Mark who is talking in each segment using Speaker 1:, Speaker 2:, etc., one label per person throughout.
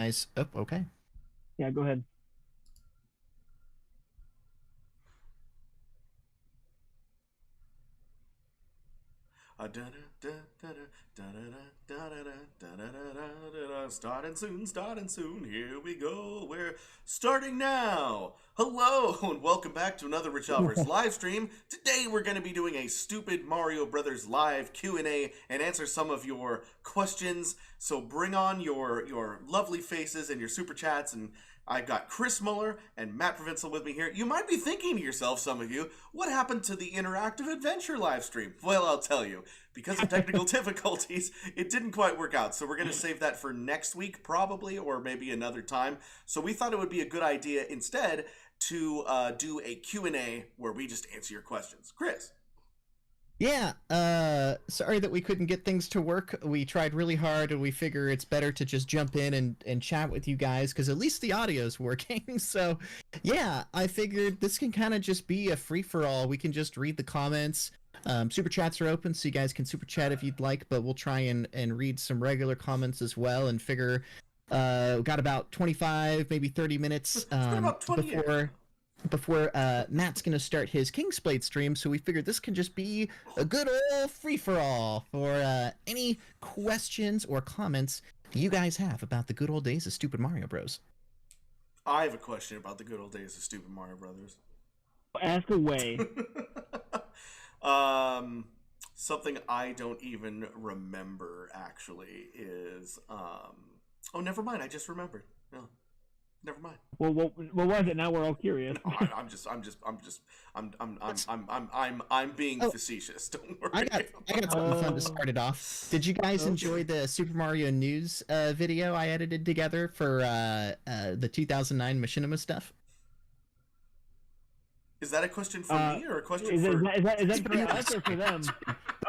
Speaker 1: Nice. Oh, okay.
Speaker 2: Yeah, go ahead.
Speaker 3: Starting soon, here we go. We're starting now. Hello, and welcome back to another Rich Alvarez live stream. Today we're going to be doing a stupid Mario Brothers live Q&A and answer some of your questions. So bring on your lovely faces and your super chats, and I've got Chris Muller and Matt Provincial with me here. You might be thinking to yourself, some of you, what happened to the interactive adventure live stream? Well, I'll tell you. Because of technical difficulties, it didn't quite work out. So we're going to save that for next week, probably, or maybe another time. So we thought it would be a good idea instead to do a Q&A where we just answer your questions. Chris.
Speaker 1: Yeah, sorry that we couldn't get things to work. We tried really hard, and we figure it's better to just jump in and chat with you guys, because at least the audio's working. So, yeah, I figured this can kind of just be a free-for-all. We can just read the comments. Super chats are open, so you guys can super chat if you'd like, but we'll try and read some regular comments as well, and figure we got about 25, maybe 30 minutes
Speaker 3: about 20
Speaker 1: before Matt's gonna start his King's Blade stream, so we figured this can just be a good old free-for-all for any questions or comments you guys have about the good old days of Stupid Mario Bros.
Speaker 3: I have a question about the good old days of Stupid Mario Brothers.
Speaker 2: Ask away.
Speaker 3: Something I don't even remember actually is oh, never mind. I just remembered. No, never mind.
Speaker 2: Well, what was it? Now we're all curious.
Speaker 3: I'm being facetious. Don't worry.
Speaker 1: I got something fun to start it off. Did you guys enjoy the Super Mario News video I edited together for the 2009 Machinima stuff?
Speaker 3: Is that a question for me or a question
Speaker 2: is
Speaker 3: for...
Speaker 2: that for us or for them?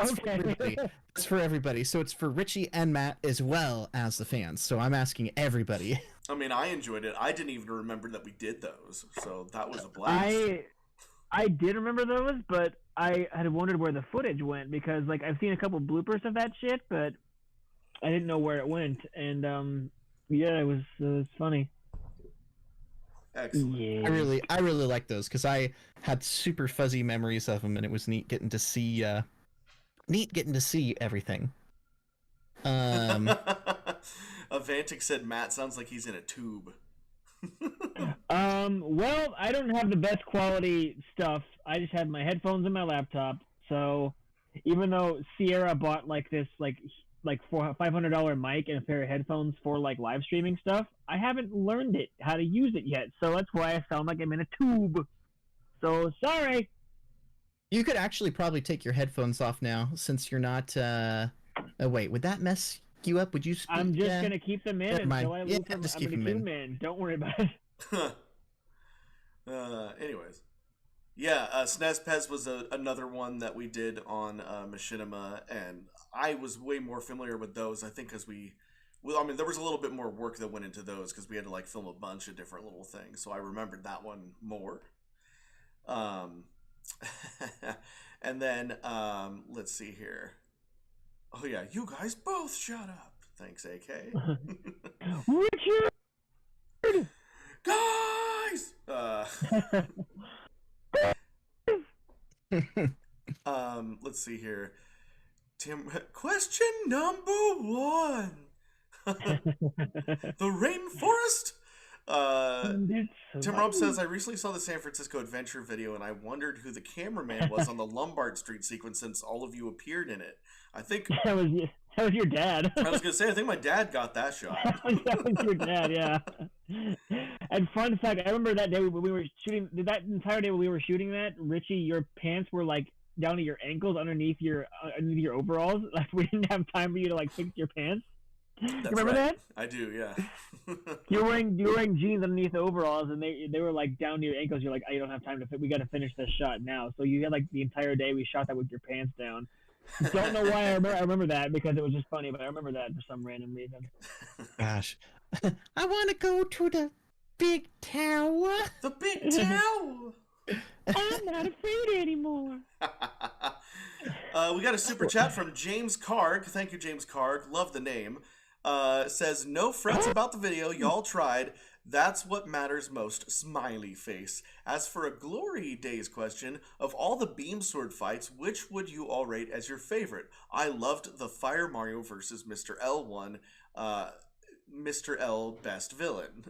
Speaker 1: Okay. It's for everybody. So it's for Richie and Matt as well as the fans. So I'm asking everybody.
Speaker 3: I mean, I enjoyed it. I didn't even remember that we did those. So that was a blast.
Speaker 2: I did remember those, but I had wondered where the footage went, because like I've seen a couple bloopers of that shit, but I didn't know where it went. And yeah, it was funny.
Speaker 3: Excellent.
Speaker 2: Yeah.
Speaker 1: I really like those, because I had super fuzzy memories of them, and it was neat getting to see everything.
Speaker 3: Avantic said Matt sounds like he's in a tube.
Speaker 2: Well, I don't have the best quality stuff. I just have my headphones and my laptop. So even though Sierra bought like this like $500 mic and a pair of headphones for like live streaming stuff, I haven't learned how to use it yet. So that's why I sound like I'm in a tube. So sorry.
Speaker 1: You could actually probably take your headphones off now, since you're not. Oh wait, would that mess you up? Would you?
Speaker 2: I'm just gonna keep them in until I leave them.
Speaker 1: Just
Speaker 2: I'm
Speaker 1: keep
Speaker 2: gonna
Speaker 1: them
Speaker 2: keep them in. Don't worry about it.
Speaker 3: Anyways. Yeah, SNES Pez was another one that we did on Machinima, and I was way more familiar with those, I think, because I mean, there was a little bit more work that went into those, because we had to, like, film a bunch of different little things, so I remembered that one more. And then, let's see here. Oh, yeah, you guys both shut up. Thanks, AK.
Speaker 2: Richard!
Speaker 3: Guys! Let's see here. Tim, question number 1. The rainforest? Tim Rob says, I recently saw the San Francisco Adventure video, and I wondered who the cameraman was on the Lombard Street sequence, since all of you appeared in it. I think...
Speaker 2: That was your dad.
Speaker 3: I was going to say, I think my dad got that shot.
Speaker 2: That was your dad, yeah. And fun fact, I remember that day when we were shooting, that entire day when we were shooting that, Richie, your pants were like down to your ankles underneath your overalls. Like, we didn't have time for you to like fix your pants.
Speaker 3: That's
Speaker 2: you remember
Speaker 3: right.
Speaker 2: that?
Speaker 3: I do, yeah.
Speaker 2: You're wearing jeans underneath the overalls, and they were like down to your ankles. You're like, oh, you don't have time to. We got to finish this shot now. So you had like the entire day we shot that with your pants down. Don't know why I remember that, because it was just funny, but I remember that for some random reason.
Speaker 1: Gosh, I want to go to the big tower.
Speaker 3: The big tower.
Speaker 2: I'm not afraid anymore.
Speaker 3: We got a super chat from James Carg. Thank you, James Carg. Love the name. says, no frets about the video. Y'all tried. That's what matters most. Smiley face. As for a Glory Days question, of all the beam sword fights, which would you all rate as your favorite? I loved the Fire Mario versus Mr. L one. Mr. L best villain.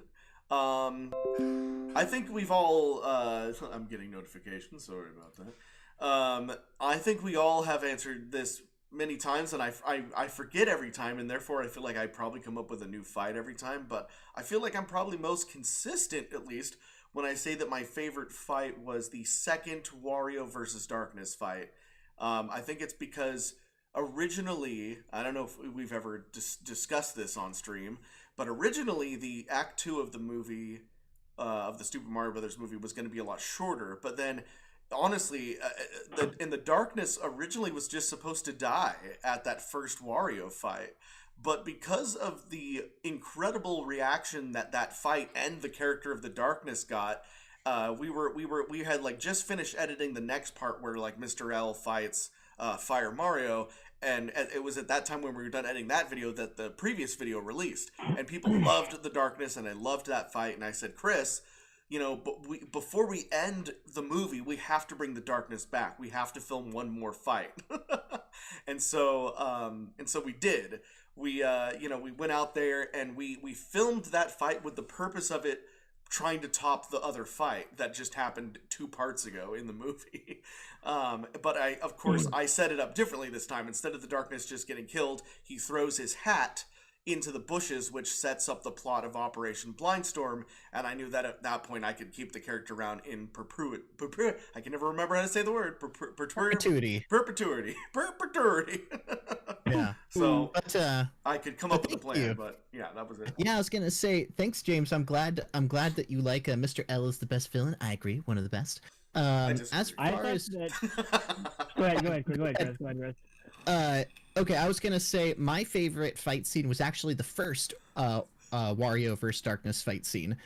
Speaker 3: I think we've all, I'm getting notifications, sorry about that. I think we all have answered this many times, and I forget every time, and therefore I feel like I probably come up with a new fight every time, but I feel like I'm probably most consistent, at least, when I say that my favorite fight was the second Wario versus Darkness fight. I think it's because originally, I don't know if we've ever discussed this on stream, but originally the Act 2 of the movie, of the Super Mario Brothers movie, was going to be a lot shorter, but then honestly, in the Darkness originally was just supposed to die at that first Wario fight, but because of the incredible reaction that that fight and the character of the Darkness got, we had like just finished editing the next part where like Mr. L fights Fire Mario, and it was at that time when we were done editing that video that the previous video released, and people loved the Darkness, and I loved that fight, and I said, Chris, you know, but before we end the movie, we have to bring the Darkness back. We have to film one more fight. and so we did. We we went out there and we filmed that fight with the purpose of it trying to top the other fight that just happened 2 parts ago in the movie. But of course I set it up differently this time. Instead of the Darkness just getting killed, he throws his hat into the bushes, which sets up the plot of Operation Blindstorm, and I knew that at that point I could keep the character around in perpetuity. I can never remember how to say the word.
Speaker 1: Perpetuity. Yeah.
Speaker 3: So
Speaker 1: but,
Speaker 3: I could come up with a plan, but yeah, that was it.
Speaker 1: Yeah, I was gonna say thanks, James. I'm glad that you like Mr. L is the best villain. I agree, one of the best. As far as
Speaker 2: go ahead, Chris.
Speaker 1: Okay, I was gonna say my favorite fight scene was actually the first Wario vs. Darkness fight scene.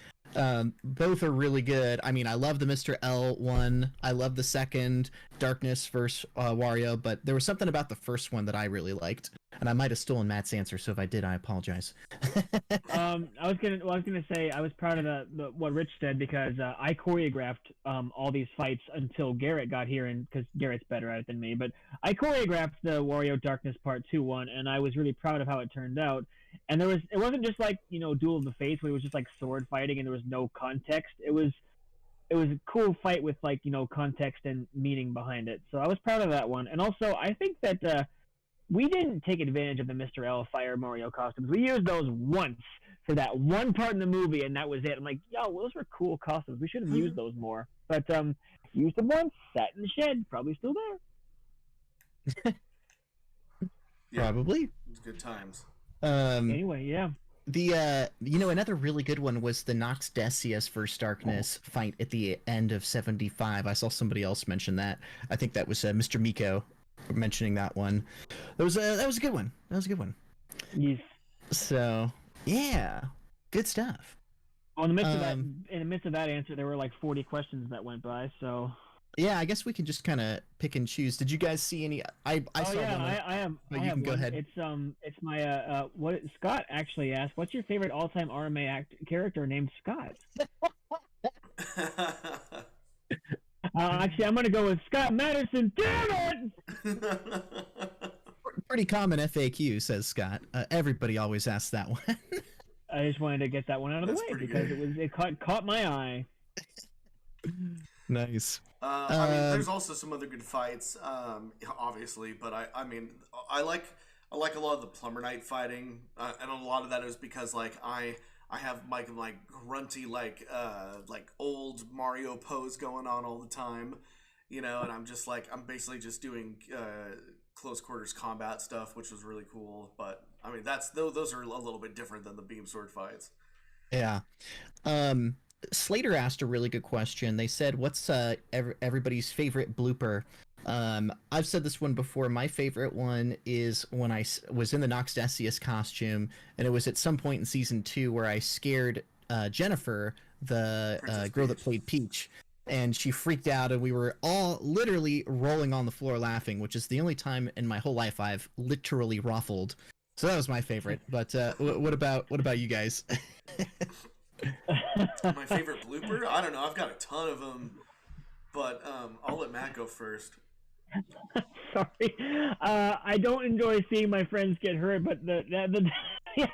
Speaker 1: Both are really good. I mean, I love the Mr. L one. I love the second Darkness vs. Wario, but there was something about the first one that I really liked, and I might have stolen Matt's answer. So if I did, I apologize.
Speaker 2: I was gonna say I was proud of the what Rich said, because I choreographed all these fights until Garrett got here, and because Garrett's better at it than me. But I choreographed the Wario Darkness Part 2 one, and I was really proud of how it turned out. And it wasn't just like, you know, Duel of the Fates, where it was just like sword fighting and there was no context. It was a cool fight with, like, you know, context and meaning behind it. So I was proud of that one. And also, I think that we didn't take advantage of the Mr. L Fire Mario costumes. We used those once for that one part in the movie, and that was it. I'm like, yo, those were cool costumes. We should have used those more. But used them once, sat in the shed, probably still there.
Speaker 3: Yeah,
Speaker 1: Probably.
Speaker 3: it's good times.
Speaker 2: Anyway, yeah.
Speaker 1: The another really good one was the Nox Decius vs. Darkness fight at the end of 75. I saw somebody else mention that. I think that was Mr. Miko mentioning that one. That was a good one.
Speaker 2: Yes.
Speaker 1: So yeah, good stuff.
Speaker 2: Well, in the midst of that answer, there were like 40 questions that went by. So
Speaker 1: yeah, I guess we can just kind of pick and choose. Did you guys see any? I saw one.
Speaker 2: I have.
Speaker 1: But
Speaker 2: I
Speaker 1: you
Speaker 2: have
Speaker 1: can go
Speaker 2: one.
Speaker 1: ahead.
Speaker 2: It's my what Scott actually asked. What's your favorite all-time RMA character named Scott? Actually, I'm gonna go with Scott Madison. Damn it!
Speaker 1: Pretty common FAQ, says Scott. Everybody always asks that one.
Speaker 2: I just wanted to get that one out of the way because it caught my eye.
Speaker 1: Nice.
Speaker 3: I mean, there's also some other good fights, obviously, but I mean, I like a lot of the Plumber Knight fighting, and a lot of that is because like I have my like grunty like old Mario pose going on all the time, you know, and I'm basically just doing close quarters combat stuff, which was really cool. But I mean, those are a little bit different than the beam sword fights.
Speaker 1: Yeah. Slater asked a really good question. They said, what's everybody's favorite blooper? I've said this one before. My favorite one is when I was in the Nox Decius costume, and it was at some point in season 2 where I scared Jennifer, the girl that played Peach, and she freaked out, and we were all literally rolling on the floor laughing, which is the only time in my whole life I've literally ruffled So that was my favorite. But what about you guys?
Speaker 3: My favorite blooper? I don't know. I've got a ton of them, but I'll let Matt go first.
Speaker 2: Sorry, I don't enjoy seeing my friends get hurt, but the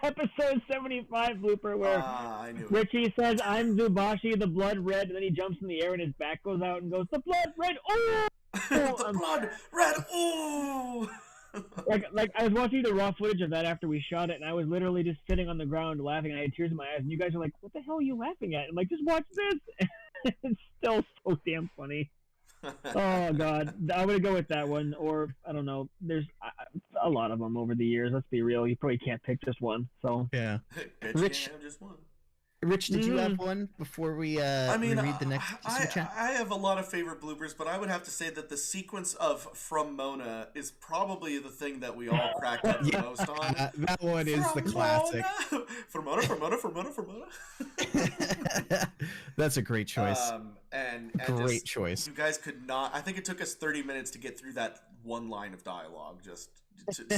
Speaker 2: episode 75 blooper where
Speaker 3: I knew it.
Speaker 2: Richie says, "I'm Zubashi, the blood red," and then he jumps in the air and his back goes out and goes, "The blood red, oh!"
Speaker 3: The blood red, ooh!
Speaker 2: like I was watching the raw footage of that after we shot it, and I was literally just sitting on the ground laughing. I had tears in my eyes, and you guys are like, "What the hell are you laughing at?" I'm like, "Just watch this." It's still so damn funny. Oh god, I'm gonna go with that one. Or I don't know. There's a lot of them over the years. Let's be real. You probably can't pick just one. So
Speaker 1: Yeah.
Speaker 3: Rich, can't have just one.
Speaker 1: Rich, did you have one before we read the next super chat?
Speaker 3: I have a lot of favorite bloopers, but I would have to say that the sequence of From Mona is probably the thing that we all cracked up the most on.
Speaker 1: That one is the classic.
Speaker 3: From Mona.
Speaker 1: That's a great choice.
Speaker 3: And
Speaker 1: great choice.
Speaker 3: You guys could not. I think it took us 30 minutes to get through that one line of dialogue. Just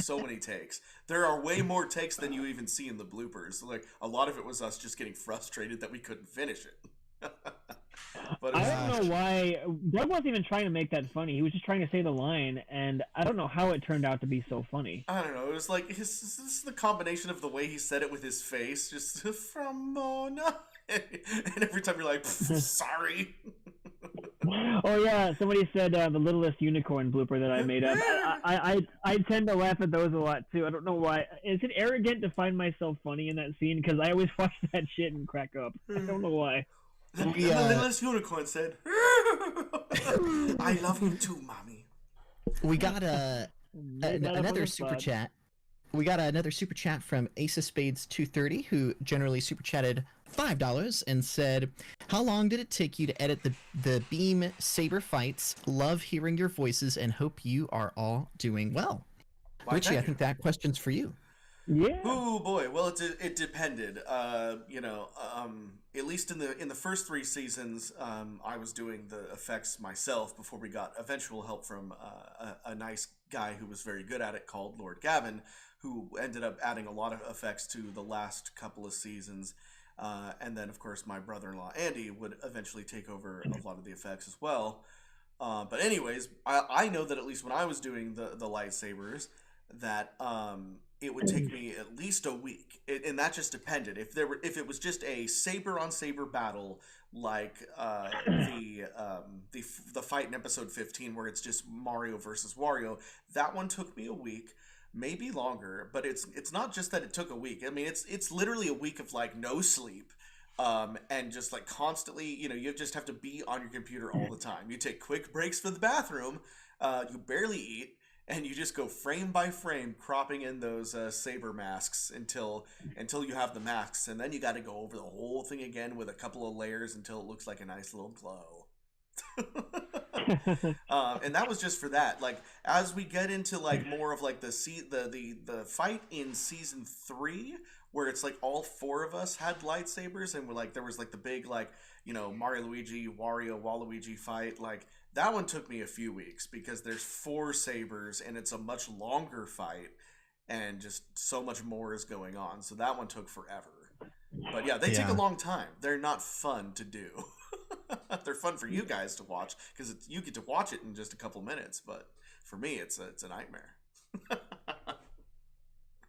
Speaker 3: so many takes. There are way more takes than you even see in the bloopers. Like a lot of it was us just getting frustrated that we couldn't finish it. But
Speaker 2: I don't know why Doug wasn't even trying to make that funny. He was just trying to say the line, and I don't know how it turned out to be so funny.
Speaker 3: I don't know. It was like this is the combination of the way he said it with his face, just From Mona, and every time you're like, sorry.
Speaker 2: Oh yeah, somebody said the littlest unicorn blooper that I made up. I tend to laugh at those a lot too. I don't know why. Is it arrogant to find myself funny in that scene? Because I always watch that shit and crack up. I don't know why.
Speaker 3: The littlest unicorn said, "I love you too, mommy."
Speaker 1: We got another super chat. We got another super chat from Ace of Spades 230, who generally super chatted $5 and said, "How long did it take you to edit the beam saber fights? Love hearing your voices and hope you are all doing well." Richie, I think that question's for you.
Speaker 2: Yeah.
Speaker 3: Oh boy. Well, it depended. At least in the first 3 seasons, I was doing the effects myself before we got eventual help from a nice guy who was very good at it called Lord Gavin, who ended up adding a lot of effects to the last couple of seasons. And then, of course, my brother-in-law Andy would eventually take over a lot of the effects as well. But anyways, I know that at least when I was doing the lightsabers, that it would take me at least a week, and that just depended. If it was just a saber on saber battle, like the fight in episode 15 where it's just Mario versus Wario, that one took me a week, maybe longer. But it's not just that it took a week. I mean, it's literally a week of like no sleep, and just like constantly, you just have to be on your computer all the time. You take quick breaks for the bathroom, you barely eat. And you just go frame by frame, cropping in those saber masks until you have the masks, and then you got to go over the whole thing again with a couple of layers until it looks like a nice little glow. And that was just for that. Like as we get into like more of like the fight in season 3, where it's like all 4 of us had lightsabers, and we're like there was like the big like Mario, Luigi, Wario, Waluigi fight. Like that one took me a few weeks because there's 4 sabers and it's a much longer fight and just so much more is going on. So that one took forever. But yeah, they take a long time. They're not fun to do. They're fun for you guys to watch because you get to watch it in just a couple minutes. But for me, it's a nightmare.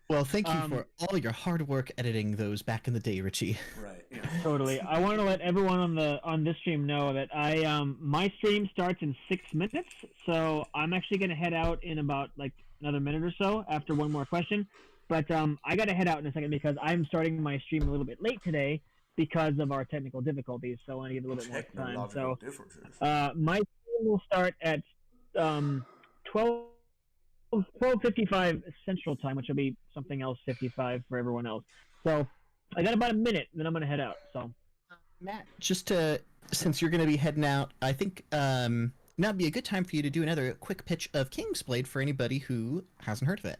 Speaker 1: Well, thank you for all your hard work editing those back in the day, Richie.
Speaker 3: Right. Yeah.
Speaker 2: Totally. I want to let everyone on this stream know that my stream starts in 6 minutes, so I'm actually going to head out in about like another minute or so after one more question. But I got to head out in a second because I'm starting my stream a little bit late today because of our technical difficulties. So I want to give a little bit more time. So my stream will start at 12:55 Central Time, which will be something else 55 for everyone else. So I got about a minute, and then I'm going to head out. So,
Speaker 1: Matt, since you're going to be heading out, I think now would be a good time for you to do another quick pitch of Kingsblade for anybody who hasn't heard of it.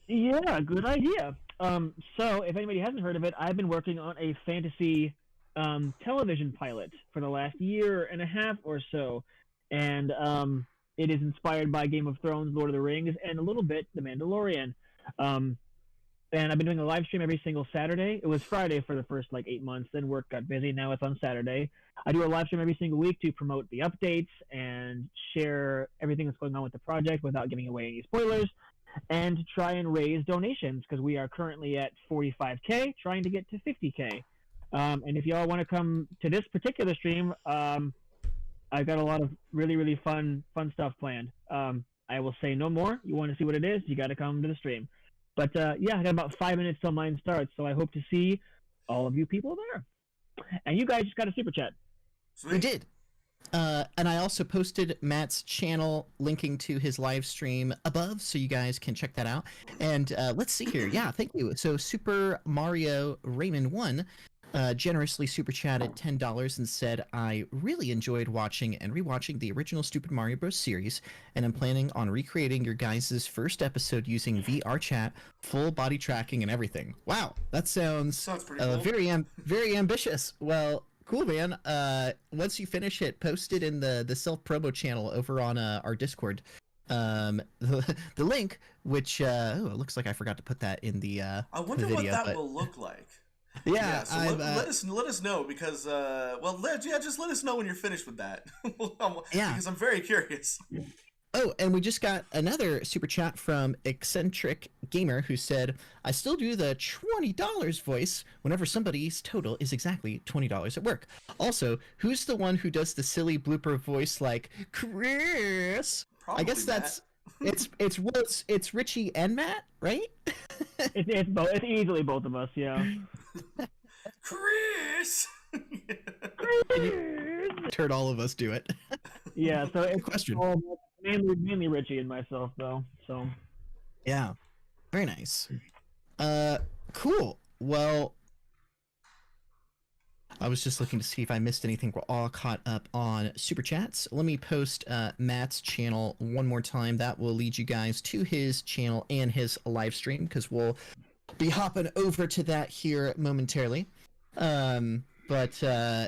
Speaker 2: Yeah, good idea. So if anybody hasn't heard of it, I've been working on a fantasy television pilot for the last year and a half or so, and it is inspired by Game of Thrones, Lord of the Rings, and a little bit The Mandalorian. and I've been doing a live stream every single Saturday. It was Friday for the first like 8 months. Then work got busy. Now it's on Saturday. I do a live stream every single week to promote the updates and share everything that's going on with the project without giving away any spoilers, and to try and raise donations because we are currently at 45K, trying to get to 50K. And if y'all want to come to this particular stream, I've got a lot of really, really fun stuff planned. I will say no more. You want to see what it is, you got to come to the stream. But yeah, I got about 5 minutes till mine starts, so I hope to see all of you people there. And you guys just got a super chat.
Speaker 3: Sweet.
Speaker 1: We did. And I also posted Matt's channel linking to his live stream above, so you guys can check that out. And let's see here. Yeah, thank you. So Super Mario Raymond 1 generously super chatted $10 and said, I really enjoyed watching and rewatching the original Stupid Mario Bros. Series, and I'm planning on recreating your guys' first episode using VR chat, full body tracking, and everything. Wow, that sounds
Speaker 3: pretty cool.
Speaker 1: very ambitious. Well, cool, man. Once you finish it, post it in the self-promo channel over on our Discord. The link, which it looks like I forgot to put that in the
Speaker 3: I wonder
Speaker 1: the video,
Speaker 3: what that will look like.
Speaker 1: Yeah,
Speaker 3: so let us know because just let us know when you're finished with that. Because I'm very curious.
Speaker 1: Oh, and we just got another super chat from Eccentric Gamer who said, I still do the $20 voice whenever somebody's total is exactly $20 at work. Also, who's the one who does the silly blooper voice like Chris?
Speaker 3: Probably
Speaker 1: I guess
Speaker 3: Matt.
Speaker 1: it's Richie and Matt, right?
Speaker 2: It's both. It's easily both of us. Yeah.
Speaker 3: Chris.
Speaker 1: Heard all of us do it.
Speaker 2: Yeah. So it's
Speaker 1: Question.
Speaker 2: Mainly Richie and myself though. So.
Speaker 1: Yeah. Very nice. Cool. Well, I was just looking to see if I missed anything. We're all caught up on super chats. Let me post Matt's channel one more time. That will lead you guys to his channel and his live stream, because we'll be hopping over to that here momentarily. But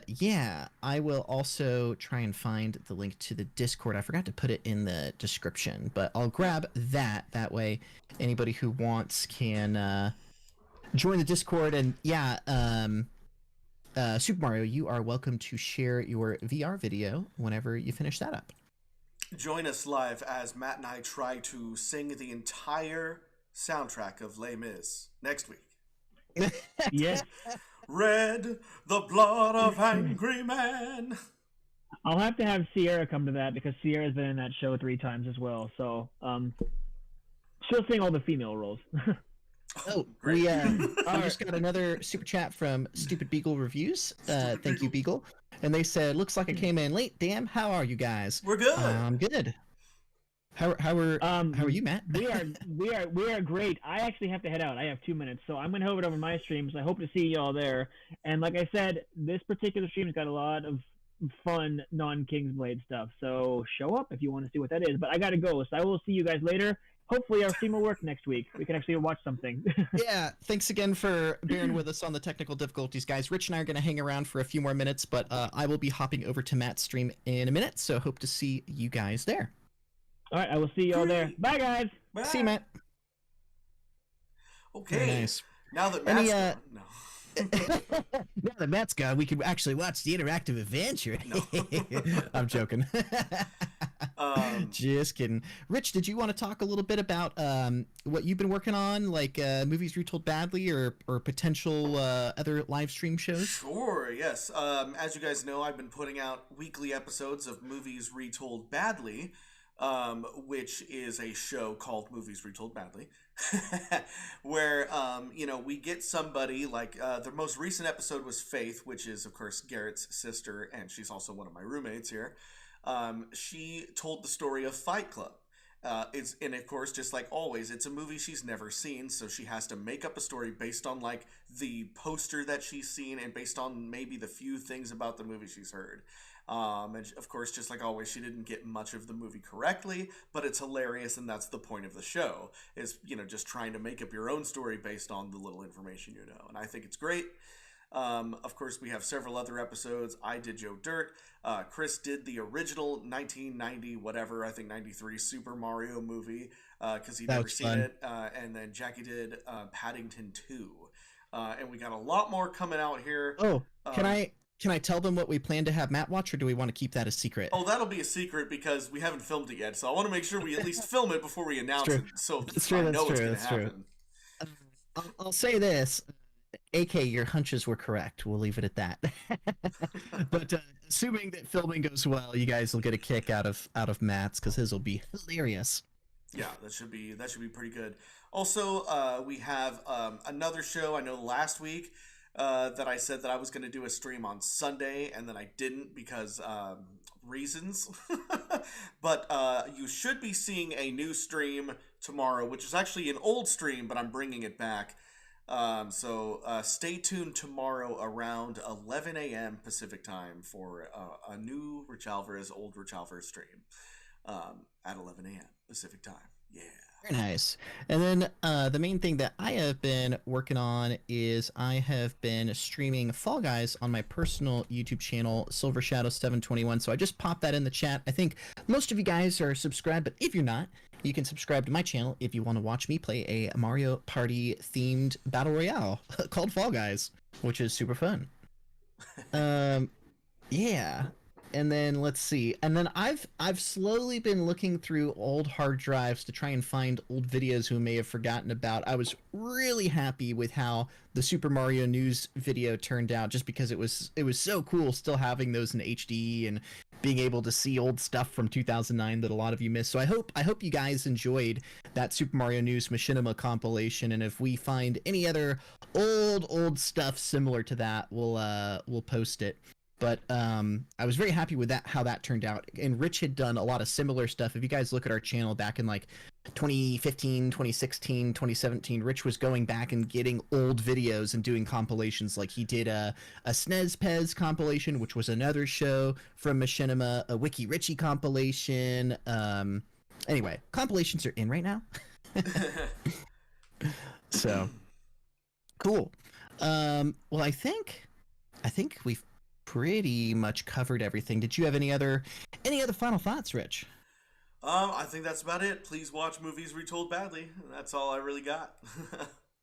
Speaker 1: yeah, I will also try and find the link to the Discord. I forgot to put it in the description, but I'll grab that. That way, anybody who wants can join the Discord. And yeah, Super Mario, you are welcome to share your VR video whenever you finish that up.
Speaker 3: Join us live as Matt and I try to sing the entire soundtrack of Les Mis next week.
Speaker 2: Yes.
Speaker 3: Red, the blood of angry man.
Speaker 2: I'll have to have Sierra come to that because Sierra's been in that show 3 times as well. So she'll sing all the female roles.
Speaker 1: Oh,
Speaker 3: great.
Speaker 1: we just got another super chat from Stupid Beagle Reviews. Thank you, Beagle. And they said, "Looks like I came in late. Damn, how are you guys?"
Speaker 3: We're good.
Speaker 1: I'm good. How are you, Matt?
Speaker 2: we are great. I actually have to head out. I have 2 minutes, so I'm gonna head over to my streams. I hope to see y'all there. And like I said, this particular stream's got a lot of fun non-Kingsblade stuff. So show up if you want to see what that is. But I gotta go, so I will see you guys later. Hopefully our stream will work next week. We can actually watch something.
Speaker 1: Yeah, thanks again for bearing with us on the technical difficulties, guys. Rich and I are going to hang around for a few more minutes, but I will be hopping over to Matt's stream in a minute, so hope to see you guys there.
Speaker 2: All right, I will see y'all there. Bye, guys.
Speaker 3: Bye.
Speaker 1: See you, Matt.
Speaker 3: Okay.
Speaker 1: Very nice.
Speaker 3: Now that Matt's gone, no.
Speaker 1: Now that Matt's gone, we can actually watch the interactive adventure.
Speaker 3: No.
Speaker 1: I'm joking. Just kidding. Rich, did you want to talk a little bit about what you've been working on, like movies retold badly, or potential other live stream shows?
Speaker 3: Sure, yes. As you guys know, I've been putting out weekly episodes of Movies Retold Badly, which is a show called Movies Retold Badly, where, we get somebody, like, the most recent episode was Faith, which is, of course, Garrett's sister, and she's also one of my roommates here. She told the story of Fight Club. And of course, just like always, it's a movie she's never seen, so she has to make up a story based on, like, the poster that she's seen and based on maybe the few things about the movie she's heard. And of course, just like always, she didn't get much of the movie correctly, but it's hilarious, and that's the point of the show, is, just trying to make up your own story based on the little information you know, and I think it's great. Of course, we have several other episodes. I did Joe Dirt. Chris did the original 1990 whatever, I think 93 Super Mario movie because he'd
Speaker 1: That
Speaker 3: never
Speaker 1: was
Speaker 3: seen
Speaker 1: fun.
Speaker 3: it. And then Jackie did Paddington 2. And we got a lot more coming out here.
Speaker 1: Oh,
Speaker 3: Um,
Speaker 1: can I tell them what we plan to have Matt watch, or do we want to keep that a secret?
Speaker 3: Oh, that'll be a secret because we haven't filmed it yet. So I want to make sure we at least film it before we announce
Speaker 1: true.
Speaker 3: it, so
Speaker 1: That's
Speaker 3: I
Speaker 1: true.
Speaker 3: know it's going to
Speaker 1: That's true.
Speaker 3: happen.
Speaker 1: I'll say this. AK, your hunches were correct. We'll leave it at that. But assuming that filming goes well, you guys will get a kick out of Matt's because his will be hilarious.
Speaker 3: Yeah, that should be pretty good. Also, we have another show. I know last week that I said that I was going to do a stream on Sunday, and then I didn't because reasons. But you should be seeing a new stream tomorrow, which is actually an old stream, but I'm bringing it back. So stay tuned tomorrow around 11 a.m. Pacific time for a new RichAlvarez, old RichAlvarez stream at 11 a.m. Pacific time. Yeah.
Speaker 1: Very nice. And then the main thing that I have been working on is I have been streaming Fall Guys on my personal YouTube channel, Silver Shadow 721. So I just popped that in the chat. I think most of you guys are subscribed, but if you're not, you can subscribe to my channel if you want to watch me play a Mario Party themed battle royale called Fall Guys, which is super fun. Yeah. And then let's see. And then I've slowly been looking through old hard drives to try and find old videos we may have forgotten about. I was really happy with how the Super Mario News video turned out, just because it was so cool still having those in HD and being able to see old stuff from 2009 that a lot of you missed. So I hope you guys enjoyed that Super Mario News Machinima compilation, and if we find any other old stuff similar to that, we'll post it. But I was very happy with how that turned out. And Rich had done a lot of similar stuff. If you guys look at our channel back in like 2015, 2016, 2017, Rich was going back and getting old videos and doing compilations. Like he did a SNES Pez compilation, which was another show from Machinima, a Wiki Richie compilation. Anyway, compilations are in right now. So cool. Well, I think we've pretty much covered everything. Did you have any other final thoughts, Rich?
Speaker 3: I think that's about it. Please watch movies retold badly. That's all I really got.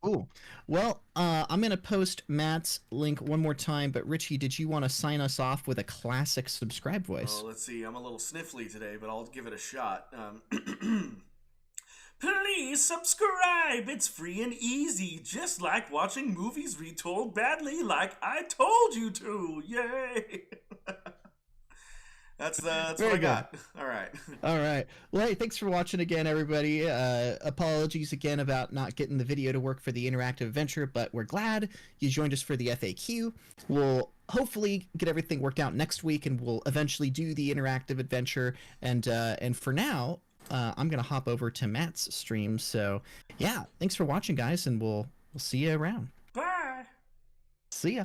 Speaker 1: Cool. Well, I'm going to post Matt's link one more time, but Richie, did you want to sign us off with a classic subscribe voice?
Speaker 3: Oh, let's see. I'm a little sniffly today, but I'll give it a shot. Please subscribe. It's free and easy, just like watching movies retold badly like I told you to. Yay! That's what I got. All right.
Speaker 1: All right. Well, hey, thanks for watching again, everybody. Apologies again about not getting the video to work for the interactive adventure, but we're glad you joined us for the FAQ. We'll hopefully get everything worked out next week, and we'll eventually do the interactive adventure. And for now, I'm gonna hop over to Matt's stream. So yeah, thanks for watching, guys, and we'll see you around.
Speaker 3: Bye.
Speaker 1: See ya.